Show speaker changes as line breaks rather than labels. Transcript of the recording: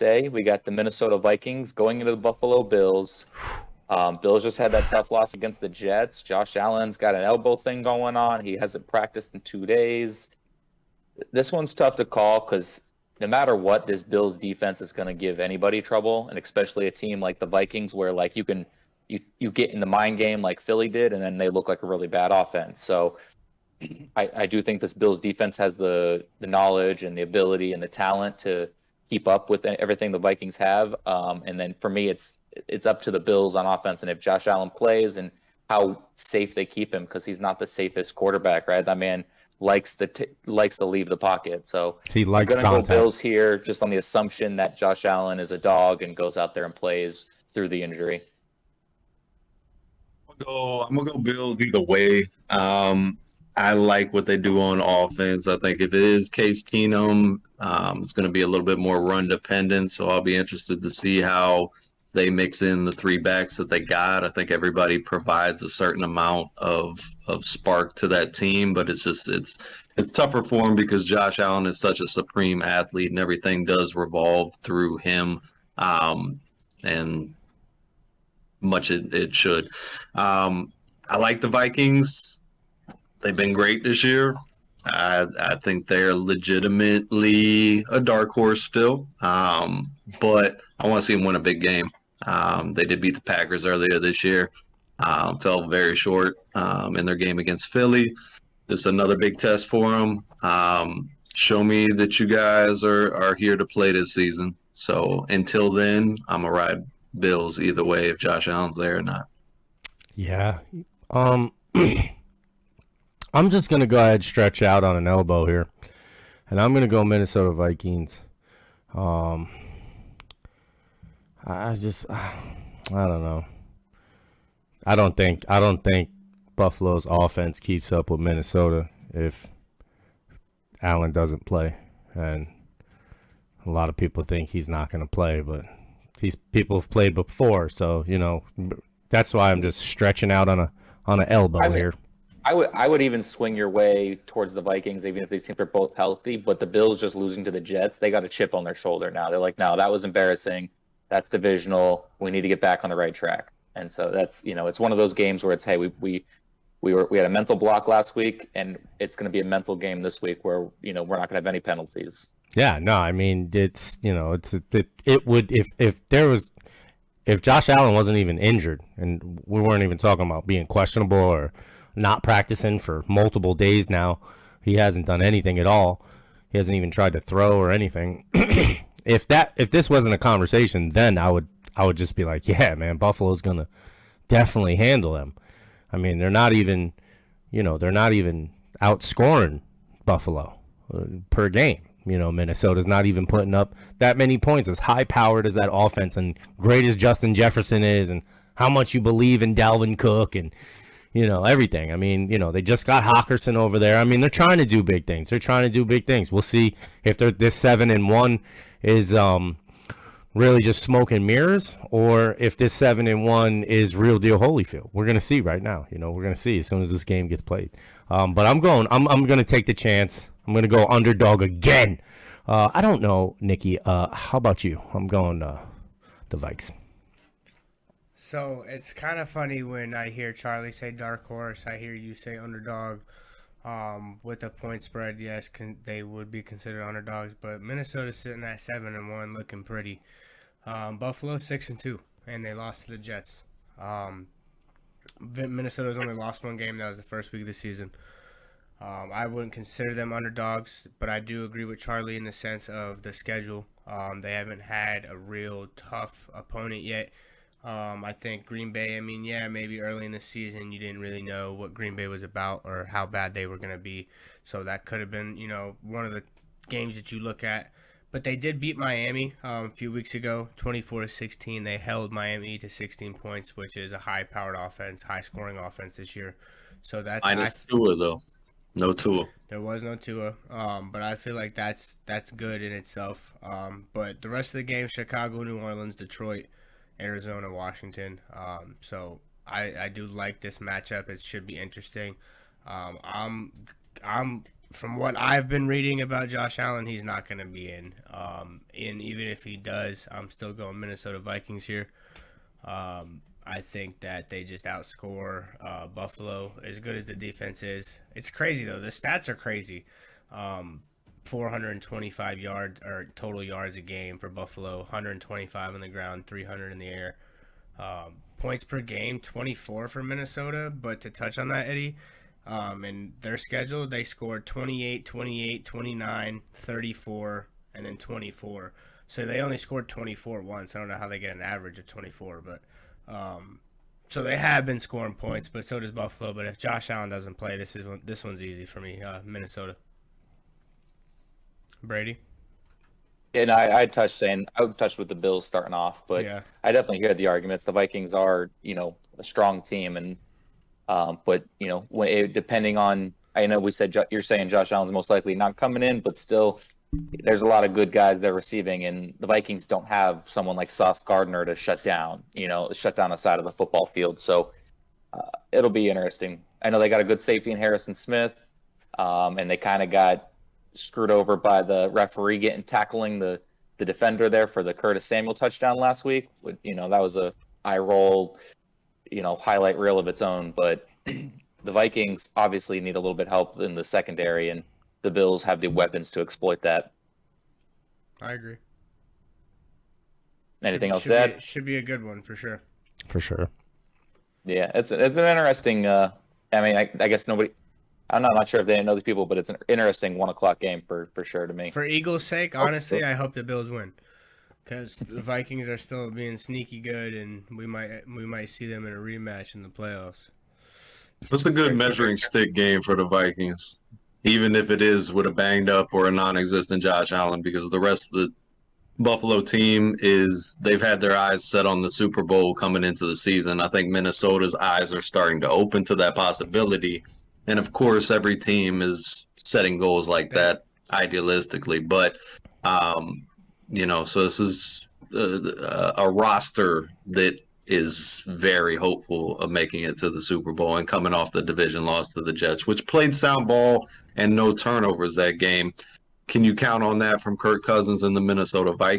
day, we got the Minnesota Vikings going into the Buffalo Bills. Bills just had that tough loss against the Jets. Josh Allen's got an elbow thing going on. He hasn't practiced in 2 days. This one's tough to call because no matter what, this Bills defense is going to give anybody trouble, and especially a team like the Vikings, where like you get in the mind game like Philly did, and then they look like a really bad offense. So I do think this Bills defense has the knowledge and the ability and the talent to keep up with everything the Vikings have. And then for me, it's up to the Bills on offense, and if Josh Allen plays and how safe they keep him, because he's not the safest quarterback, right? That man likes to leave the pocket. So
He
I'm
likes
gonna go
contact.
Bills here, just on the assumption that Josh Allen is a dog and goes out there and plays through the injury.
I'm gonna go Bills either way. I like what they do on offense. I think if it is Case Keenum, it's going to be a little bit more run dependent. So I'll be interested to see how they mix in the three backs that they got. I think everybody provides a certain amount of spark to that team, but it's tougher for him because Josh Allen is such a supreme athlete, and everything does revolve through him. And much it should. I like the Vikings. They've been great this year. I think they're legitimately a dark horse still, but I want to see them win a big game. They did beat the Packers earlier this year. Fell very short in their game against Philly. This is another big test for them. Show me that you guys are here to play this season. So until then, I'm going to ride Bills either way if Josh Allen's there or not.
Yeah. I'm just going to go ahead and stretch out on an elbow here. And I'm going to go Minnesota Vikings. I don't know. I don't think Buffalo's offense keeps up with Minnesota if Allen doesn't play. And a lot of people think he's not going to play, but these people have played before, so that's why I'm just stretching out on an elbow here.
I would even swing your way towards the Vikings, even if these teams are both healthy. But the Bills just losing to the Jets, they got a chip on their shoulder now. They're like, no, that was embarrassing. That's divisional. We need to get back on the right track. And so that's it's one of those games where it's, hey, we had a mental block last week, and it's going to be a mental game this week where we're not going to have any penalties.
Yeah, no, I mean it would if Josh Allen wasn't even injured, and we weren't even talking about being questionable or not practicing for multiple days now. He hasn't done anything at all. He hasn't even tried to throw or anything. If this wasn't a conversation, then I would just be like, yeah, man, Buffalo's gonna definitely handle them. I mean, they're not even outscoring Buffalo per game. Minnesota's not even putting up that many points. As high powered as that offense and great as Justin Jefferson is, and how much you believe in Dalvin Cook and everything. I mean, they just got Hawkinson over there. I mean, they're trying to do big things. We'll see if this 7-1 is really just smoke and mirrors, or if this 7-1 is real deal Holyfield. We're gonna see right now. We're gonna see as soon as this game gets played. But I'm gonna take the chance. I'm gonna go underdog again. I don't know, Nikki. How about you? I'm going the Vikes.
So it's kind of funny when I hear Charlie say dark horse. I hear you say underdog. With the point spread, yes, they would be considered underdogs. But Minnesota's sitting at 7-1, looking pretty. Buffalo 6-2, and they lost to the Jets. Minnesota's only lost one game. That was the first week of the season. I wouldn't consider them underdogs, but I do agree with Charlie in the sense of the schedule. They haven't had a real tough opponent yet. I think Green Bay, maybe early in the season you didn't really know what Green Bay was about or how bad they were going to be. So that could have been, one of the games that you look at. But they did beat Miami a few weeks ago, 24-16. They held Miami to 16 points, which is a high-powered offense, high-scoring offense this year. So that's
minus Tua, though. No Tua.
There was no Tua, but I feel like that's good in itself. But the rest of the games, Chicago, New Orleans, Detroit, Arizona, Washington. So I do like this matchup. It should be interesting. I'm from what I've been reading about Josh Allen, he's not going to be in. And even if he does, I'm still going Minnesota Vikings here. I think that they just outscore Buffalo as good as the defense is. It's crazy though. The stats are crazy. 425 yards or total yards a game for Buffalo, 125 on the ground, 300 in the air. Points per game, 24 for Minnesota. But to touch on that, Eddie, in their schedule, they scored 28, 28, 29, 34, and then 24. So they only scored 24 once. I don't know how they get an average of 24, but so they have been scoring points, but so does Buffalo. But if Josh Allen doesn't play, this one's easy for me. Minnesota. Brady.
And I would touch with the Bills starting off, but
Yeah.
I definitely hear the arguments. The Vikings are, a strong team, and but depending on, I know we said you're saying Josh Allen's most likely not coming in, but still, there's a lot of good guys they're receiving, and the Vikings don't have someone like Sauce Gardner to shut down a side of the football field. So it'll be interesting. I know they got a good safety in Harrison Smith, and they kind of got screwed over by the referee tackling the defender there for the Curtis Samuel touchdown last week. That was a eye roll, highlight reel of its own. But the Vikings obviously need a little bit help in the secondary, and the Bills have the weapons to exploit that.
I agree.
Anything else to add?
Should be a good one for sure.
For sure.
Yeah, it's an interesting. I guess nobody. I'm not sure if they know these people, but it's an interesting 1:00 game for sure to me.
For Eagles' sake, honestly, I hope the Bills win, because the Vikings are still being sneaky good, and we might see them in a rematch in the playoffs.
It's a good measuring stick game for the Vikings, even if it is with a banged up or a non-existent Josh Allen, because the rest of the Buffalo team they've had their eyes set on the Super Bowl coming into the season. I think Minnesota's eyes are starting to open to that possibility. And of course, every team is setting goals like that idealistically. But, so this is a roster that is very hopeful of making it to the Super Bowl and coming off the division loss to the Jets, which played sound ball and no turnovers that game. Can you count on that from Kirk Cousins and the Minnesota Vikings?